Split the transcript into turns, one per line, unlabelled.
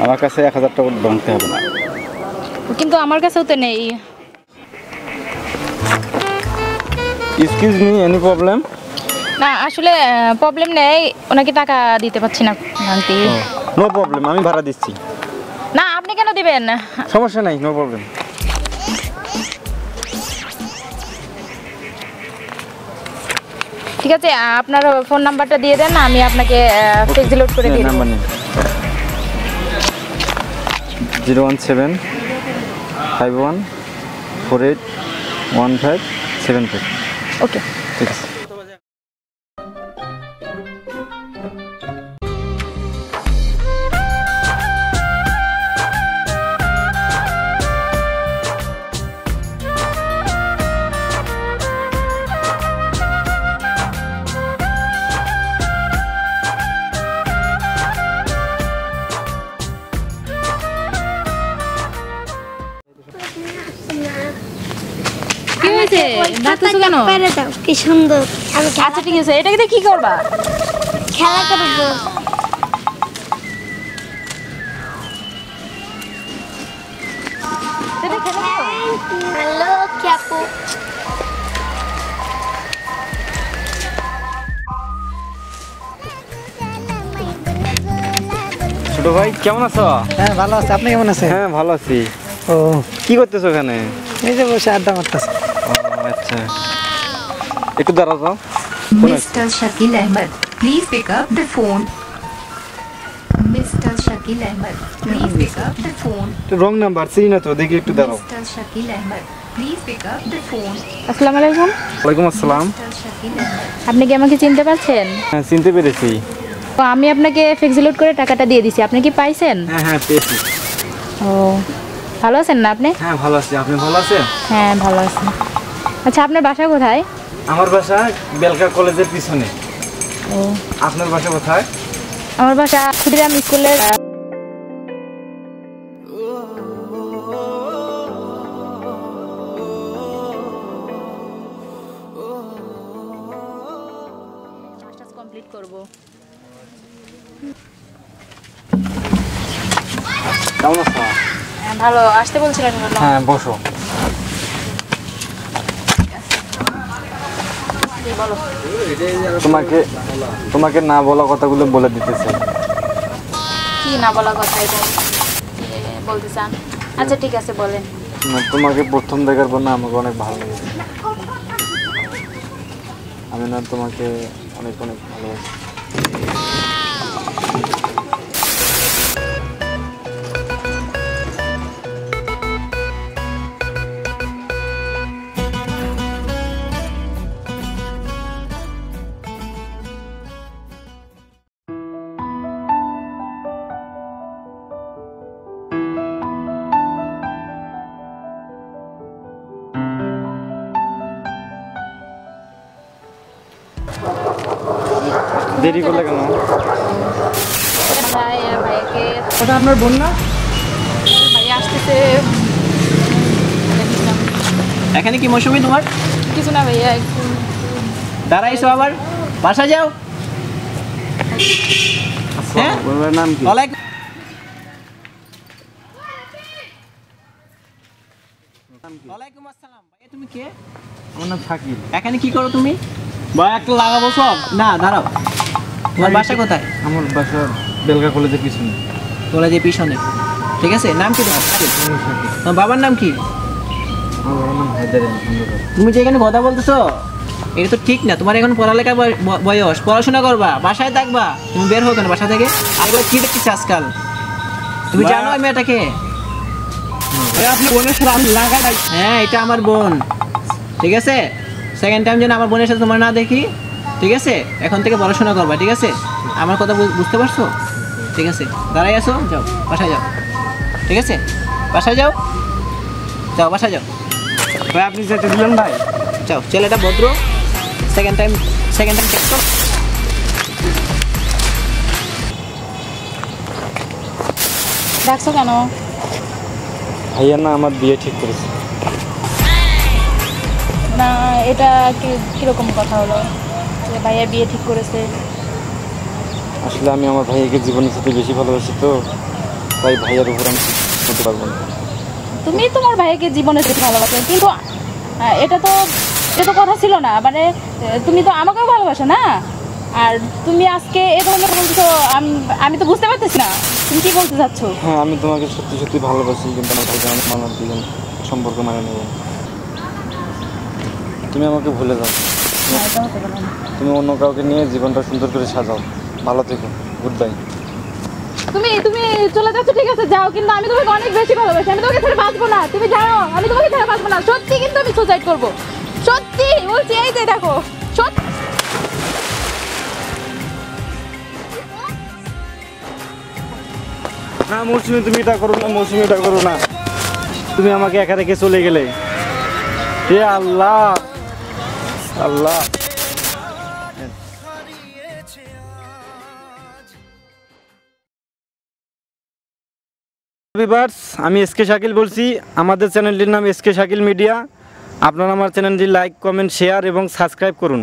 আমার কাছে 1000 টাকা ভাঙতে হবে না।
কিন্তু আমার কাছেও তো নেই।
Excuse me, any problem?
না আসলে প্রবলেম নেই, ওনাকে টাকা দিতে পারছি না আন্টি।
নো প্রবলেম, আমি ভাড়া দিচ্ছি।
না আপনি কেন দিবেন?
সমস্যা নাই, নো প্রবলেম।
ঠিক আছে, আপনার ফোন নাম্বারটা দিয়ে দেন, আমি আপনাকে ফিক্স লোড করে দিয়ে দেব।
নাম্বার নিন 01751481575।
ওকে
ঠিক আছে।
কি হয়েছে? ডাকতেছো কেন?
পেরে দাও, কি সুন্দর। আমি
আচ্ছা ঠিক আছে, এটাকে দিয়ে কি করবা?
খেলা করবো। হ্যালো ক্যাপু।
ছোট ভাই কেমন আছো?
হ্যাঁ ভালো আছে, আপনি কেমন আছেন?
হ্যাঁ ভালো আছি।
ও
কি করতেছো এখানে?
এই যে বসে আড্ডা মারতেছে।
আচ্ছা, একটু দাঁড়াও তো।
Mr. Shakil Ahmed, please pick up the phone. Mr. Shakil Ahmed, please pick up the phone.
Wrong number চিনি না তো, দেখি একটু দাঁড়াও।
Mr. Shakil Ahmed, please pick up the phone.
আসসালামু আলাইকুম।
ওয়ালাইকুম আসসালাম।
Mr. Shakil Ahmed.
আপনি কি আমাকে চিনতে পারছেন?
হ্যাঁ চিনতে পেরেছি।
তো আমি আপনাকে ফিক্স লোড করে টাকাটা দিয়ে দিছি, আপনি কি পাইছেন?
হ্যাঁ হ্যাঁ পেয়েছি।
ও ভালো আছেন না আপনি?
হ্যাঁ ভালো আছি, আপনি ভালো আছেন?
হ্যাঁ ভালো আছি। আচ্ছা আপনার বাসা কোথায়?
আমার বাসা বেলকা কলেজের পিছনে।
ও
আপনার বাসা কোথায়?
আমার বাসা ক্ষুদিরাম স্কুলের কমপ্লিট করব।
কেমন আছো?
ভালো, আসতে বলছিলেন কেন?
হ্যাঁ বসো।
বলো।
তোমাকে তোমাকে না বলা কথাগুলো বলে দিতেছে।
কি না বলা কথা এটা বলতে চান? আচ্ছা ঠিক আছে বলেন।
না, তোমাকে প্রথম দেখার পর না আমাকে অনেক ভালো লেগেছে। আমি না তোমাকে অনেক অনেক ভালোবাসি। দেরি করলে কেন?
ভাই ভাইকে
ওটা আপনার বোন না?
ভাই আসতেছে।
এখানে কি মৌসুমি তোমার?
কিছু না ভাইয়া, একটু
দাঁড়াইছো আবার? বাসা যাও। হ্যাঁ?
ওর নাম কি?
ওয়ালাইকুম। ওয়ালাইকুম আসসালাম। ভাইয়া তুমি কে?
আমার নাম শাকিল।
এখানে কি করো তুমি? ভাই একটা লাগাবো সব। না দাঁড়াও। তোমার বাসা কোথায়?
আমার বাসা বেলকা কলেজের পিছনে।
কলেজের পিছনে। ঠিক আছে, নাম কি তোমার? তোমার বাবার নাম কি?
আমার বাবার নাম হায়দার আলী খন্দকার।
তুমি যে এখানে কথা বলতেছো এটা তো ঠিক না। তোমার এখন পড়ালেখা বয়স, পড়াশোনা করবা, বাসায় থাকবা। তুমি বের হো কেন বাসা থেকে? আর কি দেখতেছি আজকাল? তুমি জানো এই মেয়েটাকে?
আপনি বোনের সাথে আমি লাগাই নাই।
হ্যাঁ এটা আমার বোন। ঠিক আছে, সেকেন্ড টাইম যেন আমার বোনের সাথে তোমার না দেখি। ঠিক আছে, এখন থেকে পড়াশোনা করবা। ঠিক আছে, আমার কথা বুঝতে পারছো? ঠিক আছে, দাঁড়াই আসো, যাও বাসায় যাও। ঠিক আছে, বাসায় যাও, যাও বাসায় যাও।
ভাই আপনি যেতে দিলেন ভাই?
যাও, ছেলেটা ভদ্র। সেকেন্ড টাইম চেক করো।
ডাকছো কেন?
ভাইয়া না আমার বিয়ে ঠিক করেছে।
না এটা কিরকম কথা হলো যে ভাইয়া বিয়ে ঠিক করেছে?
আসলে আমি আমার ভাইয়াকে জীবনের সাথে বেশি ভালোবাসি তো, তাই ভাইয়ের উপর আমি হতে পারবো না।
তুমি তোমার ভাইকে জীবনে দেখে ভালোবাসো, কিন্তু এটা তো কথা ছিল না। মানে তুমি তো আমাকেও ভালোবাসো না, আর তুমি আজকে এ ধরনের বলছো, আমি তো বুঝতে পারতেছি না তুমি কি বলতে চাচ্ছ।
হ্যাঁ, আমি তোমাকে সত্যি সত্যি ভালোবাসি, কিন্তু আমার ভাইকে অনেক মানার দিলেন, সম্পর্ক মানে নেব। তুমি আমাকে ভুলে যাও, তুমি অন্য কাউকে নিয়ে জীবনটা সুন্দর করে সাজাও। ভালো থেকো, গুড বাই।
তুমি চলে যাচ্ছ, ঠিক আছে যাও, কিন্তু আমি তোমাকে অনেক বেশি ভালোবাসি, আমি তোমাকে ছেড়ে বাঁচবো না। তুমি যাও, আমি তোমাকে ছেড়ে বাঁচবো না। সত্যি কিন্তু আমি সুসাইড করবো, সত্যি বলছি। এই যে দেখো, সত্যি।
না মৌসুমী, তুমি এটা করো না, মৌসুমী এটা করো না। তুমি আমাকে একা রেখে চলে গেলে। হে আল্লাহ, আল্লাহ। ভিউয়ার্স, আমি এসকে শাকিল বলছি। আমাদের চ্যানেলটির নাম এসকে শাকিল মিডিয়া। আপনারা আমার চ্যানেলটি লাইক, কমেন্ট, শেয়ার এবং সাবস্ক্রাইব করুন।